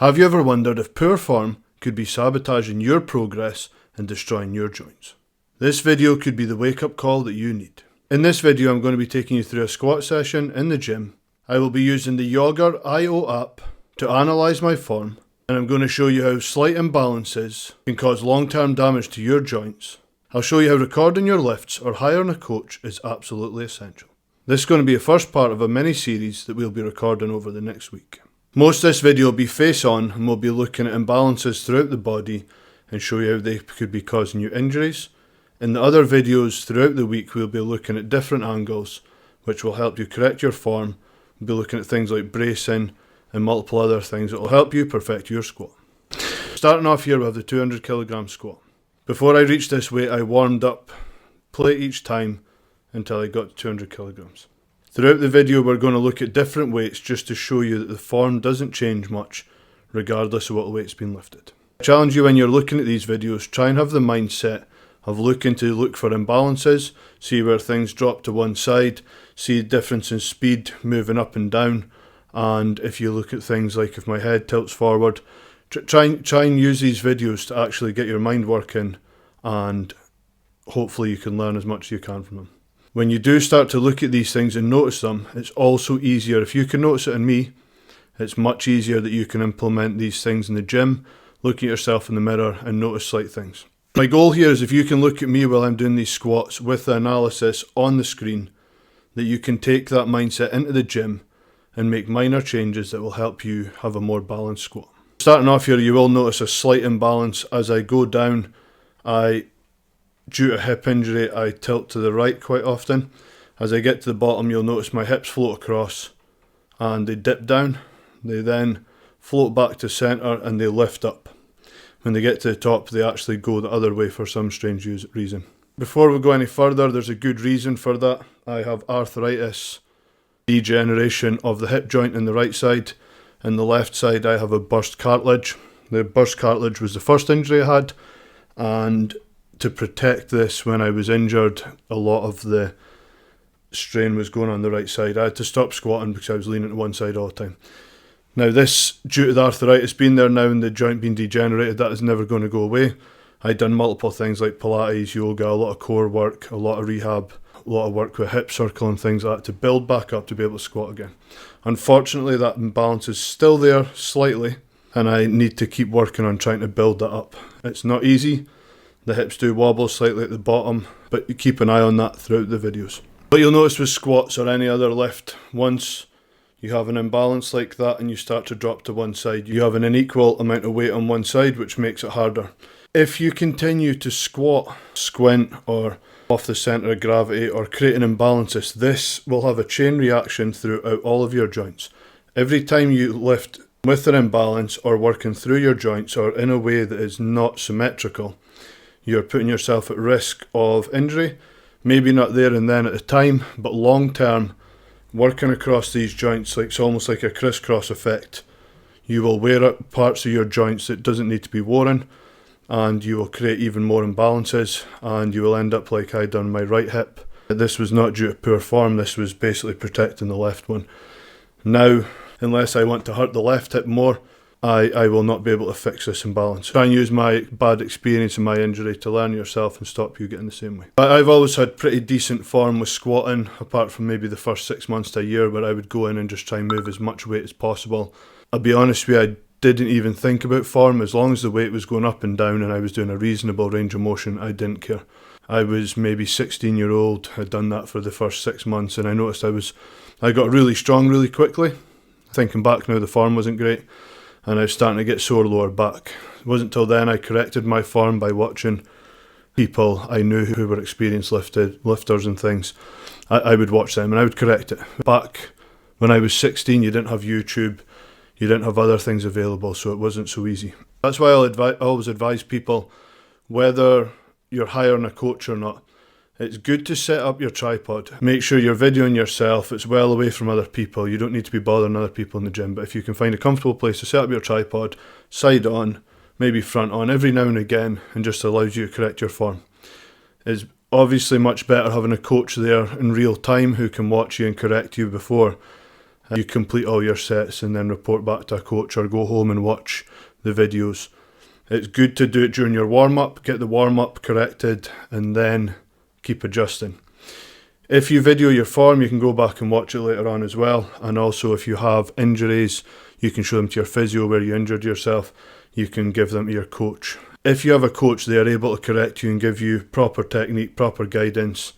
Have you ever wondered if poor form could be sabotaging your progress and destroying your joints? This video could be the wake-up call that you need. In this video, I'm going to be taking you through a squat session in the gym. I will be using the Yoga.io app to analyse my form, and I'm going to show you how slight imbalances can cause long-term damage to your joints. I'll show you how recording your lifts or hiring a coach is absolutely essential. This is going to be a first part of a mini-series that we'll be recording over the next week. Most of this video will be face on, and we'll be looking at imbalances throughout the body and show you how they could be causing you injuries. In the other videos throughout the week, we'll be looking at different angles which will help you correct your form. We'll be looking at things like bracing and multiple other things that will help you perfect your squat. Starting off here, we have the 200 kilogram squat. Before I reached this weight, I warmed up plate each time until I got to 200 kilograms. Throughout the video, we're going to look at different weights just to show you that the form doesn't change much regardless of what weight's been lifted. I challenge you when you're looking at these videos, try and have the mindset of looking to look for imbalances, see where things drop to one side, see the difference in speed moving up and down, and if you look at things like if my head tilts forward, try and use these videos to actually get your mind working, and hopefully you can learn as much as you can from them. When you do start to look at these things and notice them, it's also easier. If you can notice it in me, it's much easier that you can implement these things in the gym, look at yourself in the mirror and notice slight things. My goal here is if you can look at me while I'm doing these squats with the analysis on the screen, that you can take that mindset into the gym and make minor changes that will help you have a more balanced squat. Starting off here, you will notice a slight imbalance. As I go down, due to hip injury, I tilt to the right quite often. As I get to the bottom, you'll notice my hips float across and they dip down. They then float back to centre and they lift up. When they get to the top, they actually go the other way for some strange reason. Before we go any further, there's a good reason for that. I have arthritis, degeneration of the hip joint in the right side. In the left side, I have a burst cartilage. The burst cartilage was the first injury I had, and to protect this, when I was injured, a lot of the strain was going on the right side. I had to stop squatting because I was leaning to one side all the time. Now this, due to the arthritis being there now and the joint being degenerated, that is never going to go away. I'd done multiple things like Pilates, yoga, a lot of core work, a lot of rehab, a lot of work with hip circle and things like that to build back up to be able to squat again. Unfortunately, that imbalance is still there slightly, and I need to keep working on trying to build that up. It's not easy. The hips do wobble slightly at the bottom, but you keep an eye on that throughout the videos. But you'll notice with squats or any other lift, once you have an imbalance like that and you start to drop to one side, you have an unequal amount of weight on one side, which makes it harder. If you continue to squat, squint, or off the centre of gravity, or creating imbalances, this will have a chain reaction throughout all of your joints. Every time you lift with an imbalance or working through your joints or in a way that is not symmetrical, you're putting yourself at risk of injury. Maybe not there and then at the time, but long term, working across these joints, like it's almost like a crisscross effect. You will wear out parts of your joints that doesn't need to be worn, and you will create even more imbalances, and you will end up like I done my right hip. This was not due to poor form, this was basically protecting the left one. Now, unless I want to hurt the left hip more, I will not be able to fix this imbalance. Try and use my bad experience and my injury to learn yourself and stop you getting the same way. I've always had pretty decent form with squatting, apart from maybe the first 6 months to a year where I would go in and just try and move as much weight as possible. I'll be honest with you, I didn't even think about form. As long as the weight was going up and down and I was doing a reasonable range of motion, I didn't care. I was maybe 16-year-old, had done that for the first 6 months, and I noticed I got really strong really quickly. Thinking back now, the form wasn't great, and I was starting to get sore lower back. It wasn't until then I corrected my form by watching people I knew who were experienced lifters and things. I would watch them and I would correct it. Back when I was 16, you didn't have YouTube, you didn't have other things available, so it wasn't so easy. That's why I always advise people, whether you're hiring a coach or not, it's good to set up your tripod. Make sure you're videoing yourself, it's well away from other people. You don't need to be bothering other people in the gym, but if you can find a comfortable place to set up your tripod, side on, maybe front on, every now and again, and just allows you to correct your form. It's obviously much better having a coach there in real time who can watch you and correct you before You complete all your sets and then report back to a coach or go home and watch the videos. It's good to do it during your warm-up, get the warm-up corrected, and then keep adjusting. If you video your form, you can go back and watch it later on as well. And also if you have injuries, you can show them to your physio where you injured yourself. You can give them to your coach. If you have a coach, they are able to correct you and give you proper technique, proper guidance.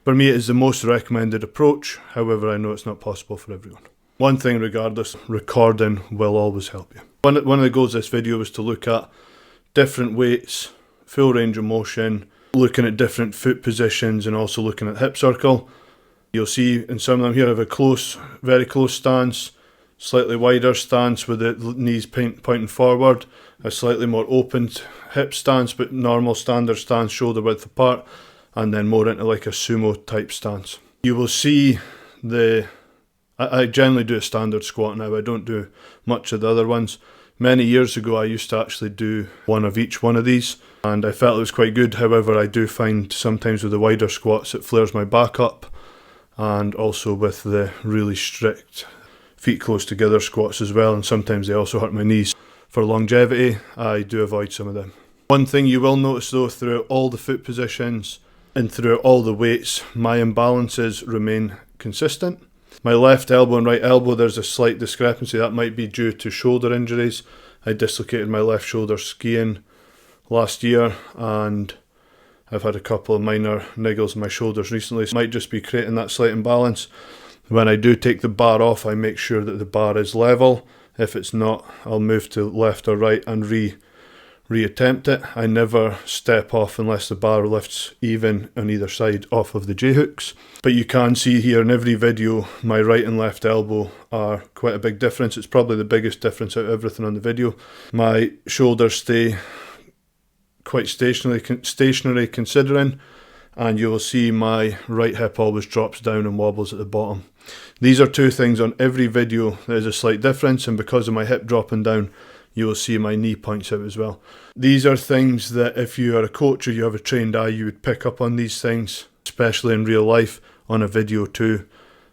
For me, it is the most recommended approach. However, I know it's not possible for everyone. One thing regardless, recording will always help you. One of the goals of this video was to look at different weights, full range of motion, looking at different foot positions and also looking at hip circle. You'll see in some of them here I have a close, very close stance, slightly wider stance with the knees pointing forward, a slightly more open hip stance but normal standard stance, shoulder width apart, and then more into like a sumo type stance. You will see I generally do a standard squat now, I don't do much of the other ones. Many years ago I used to actually do one of each one of these and I felt it was quite good. However, I do find sometimes with the wider squats it flares my back up, and also with the really strict feet close together squats as well, and sometimes they also hurt my knees. For longevity, I do avoid some of them. One thing you will notice though, throughout all the foot positions and throughout all the weights, my imbalances remain consistent. My left elbow and right elbow, there's a slight discrepancy. That might be due to shoulder injuries. I dislocated my left shoulder skiing last year and I've had a couple of minor niggles in my shoulders recently. So it might just be creating that slight imbalance. When I do take the bar off, I make sure that the bar is level. If it's not, I'll move to left or right and reattempt it. I never step off unless the bar lifts even on either side off of the J-hooks. But you can see here in every video, my right and left elbow are quite a big difference. It's probably the biggest difference out of everything on the video. My shoulders stay quite stationary considering, and you will see my right hip always drops down and wobbles at the bottom. These are two things on every video. There's a slight difference, and because of my hip dropping down, you will see my knee points out as well. These are things that if you are a coach or you have a trained eye, you would pick up on these things, especially in real life, on a video too.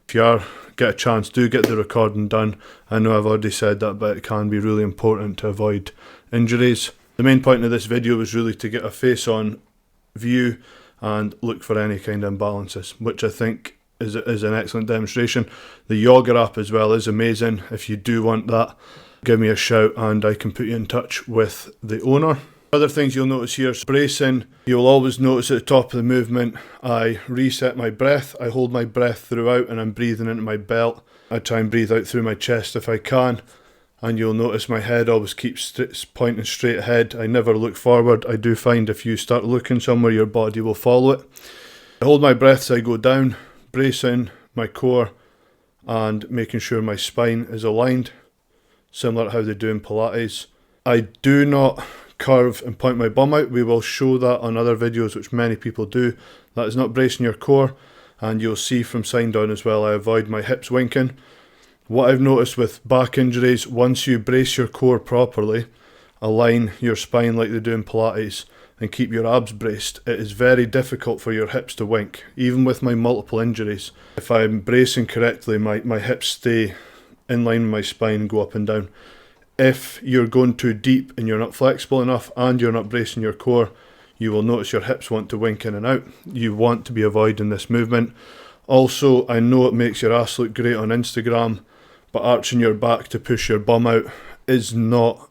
If you get a chance, do get the recording done. I know I've already said that, but it can be really important to avoid injuries. The main point of this video was really to get a face-on view and look for any kind of imbalances, which I think is an excellent demonstration. The yoga app as well is amazing. If you do want that, give me a shout and I can put you in touch with the owner. Other things you'll notice here, bracing. You'll always notice at the top of the movement, I reset my breath. I hold my breath throughout and I'm breathing into my belt. I try and breathe out through my chest if I can. And you'll notice my head always keeps pointing straight ahead. I never look forward. I do find if you start looking somewhere, your body will follow it. I hold my breath as I go down, bracing my core and making sure my spine is aligned, similar to how they do in Pilates. I do not curve and point my bum out. We will show that on other videos, which many people do. That is not bracing your core, and you'll see from sign down as well, I avoid my hips winking. What I've noticed with back injuries, once you brace your core properly, align your spine like they do in Pilates, and keep your abs braced, it is very difficult for your hips to wink. Even with my multiple injuries, if I'm bracing correctly, my hips stay in line with my spine and go up and down. If you're going too deep and you're not flexible enough and you're not bracing your core, you will notice your hips want to wink in and out. You want to be avoiding this movement. Also, I know it makes your ass look great on Instagram, but arching your back to push your bum out is not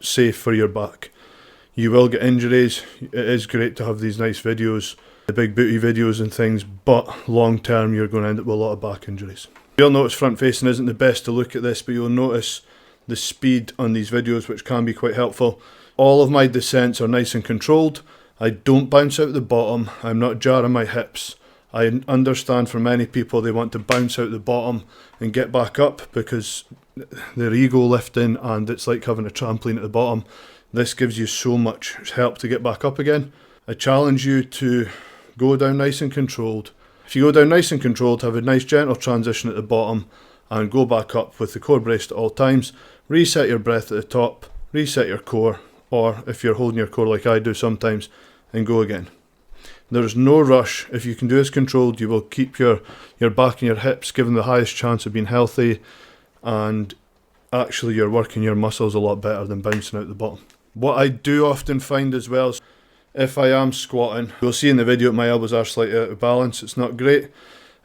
safe for your back. You will get injuries. It is great to have these nice videos, the big booty videos and things, but long term you're going to end up with a lot of back injuries. You'll notice front facing isn't the best to look at this, but you'll notice the speed on these videos, which can be quite helpful. All of my descents are nice and controlled. I don't bounce out the bottom. I'm not jarring my hips. I understand for many people they want to bounce out the bottom and get back up because their ego lifting and it's like having a trampoline at the bottom. This gives you so much help to get back up again. I challenge you to go down nice and controlled. If you go down nice and controlled, have a nice gentle transition at the bottom and go back up with the core braced at all times. Reset your breath at the top, reset your core, or if you're holding your core like I do sometimes, and go again. There's no rush. If you can do this controlled, you will keep your back and your hips given the highest chance of being healthy, and actually you're working your muscles a lot better than bouncing out the bottom. What I do often find as well is if I am squatting, you'll see in the video my elbows are slightly out of balance. It's not great.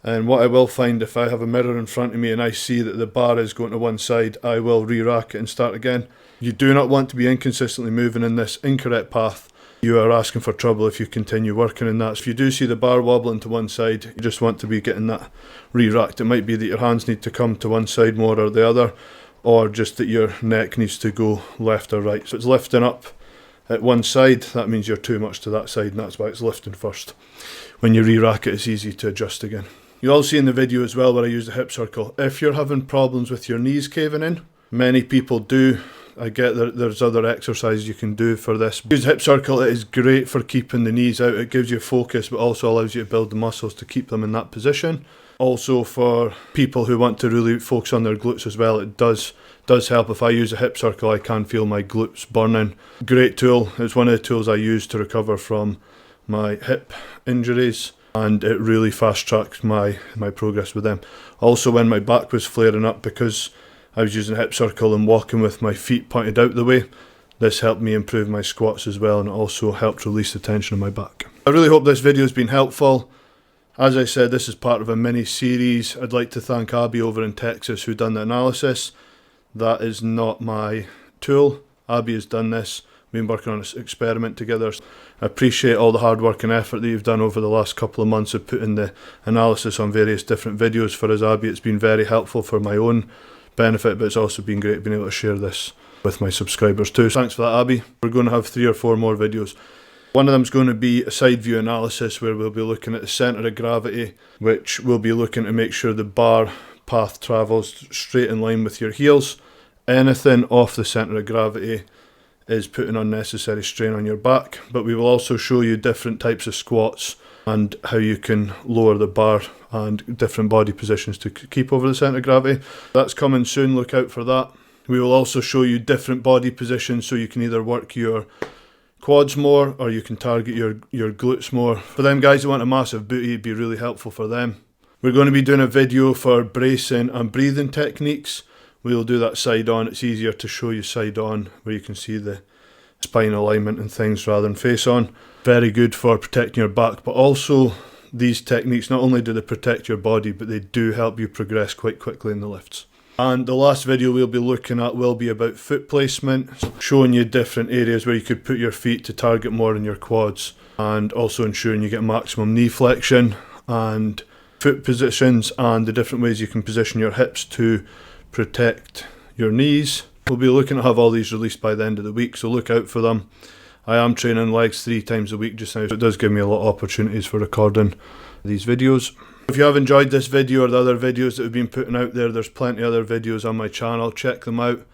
And what I will find, if I have a mirror in front of me and I see that the bar is going to one side, I will re-rack it and start again. You do not want to be inconsistently moving in this incorrect path. You are asking for trouble if you continue working in that. So if you do see the bar wobbling to one side, you just want to be getting that re-racked. It might be that your hands need to come to one side more or the other, or just that your neck needs to go left or right. So it's lifting up at one side, that means you're too much to that side, and that's why it's lifting first. When you re-rack it, it's easy to adjust again. You'll see in the video as well where I use the hip circle. If you're having problems with your knees caving in, many people do. I get that there's other exercises you can do for this. Use hip circle. It is great for keeping the knees out. It gives you focus, but also allows you to build the muscles to keep them in that position. Also for people who want to really focus on their glutes as well, it does help. If I use a hip circle, I can feel my glutes burning. Great tool. It's one of the tools I use to recover from my hip injuries, and it really fast tracks my progress with them. Also, when my back was flaring up, because I was using a hip circle and walking with my feet pointed out the way, this helped me improve my squats as well, and it also helped release the tension in my back. I really hope this video has been helpful. As I said, this is part of a mini series. I'd like to thank Abby over in Texas who done the analysis. That is not my tool. Abby has done this. We've been working on this experiment together. I appreciate all the hard work and effort that you've done over the last couple of months of putting the analysis on various different videos for us, Abby. It's been very helpful for my own benefit, but it's also been great being able to share this with my subscribers too. Thanks for that, Abby. We're going to have 3 or 4 more videos. One of them is going to be a side view analysis where we'll be looking at the centre of gravity, which we'll be looking to make sure the bar path travels straight in line with your heels. Anything off the centre of gravity is putting unnecessary strain on your back, but we will also show you different types of squats and how you can lower the bar and different body positions to keep over the centre of gravity. That's coming soon, look out for that. We will also show you different body positions so you can either work your quads more or you can target your glutes more. For them guys who want a massive booty, it'd be really helpful for them. We're going to be doing a video for bracing and breathing techniques. We'll do that side on. It's easier to show you side on where you can see the spine alignment and things rather than face on. Very good for protecting your back, but also these techniques, not only do they protect your body, but they do help you progress quite quickly in the lifts. And the last video we'll be looking at will be about foot placement, showing you different areas where you could put your feet to target more in your quads, and also ensuring you get maximum knee flexion and foot positions and the different ways you can position your hips to protect your knees. We'll be looking to have all these released by the end of the week, so look out for them. I am training legs 3 times a week just now, so it does give me a lot of opportunities for recording these videos. If you have enjoyed this video or the other videos that have been putting out there, there's plenty of other videos on my channel. Check them out.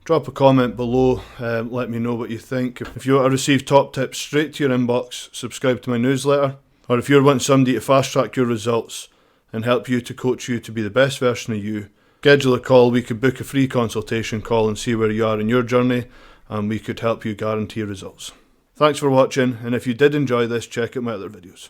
Drop a comment below, let me know what you think. If you want to receive top tips straight to your inbox, subscribe to my newsletter. Or if you want somebody to fast track your results and help you to coach you to be the best version of you, schedule a call. We could book a free consultation call and see where you are in your journey, and we could help you guarantee results. Thanks for watching, and if you did enjoy this, check out my other videos.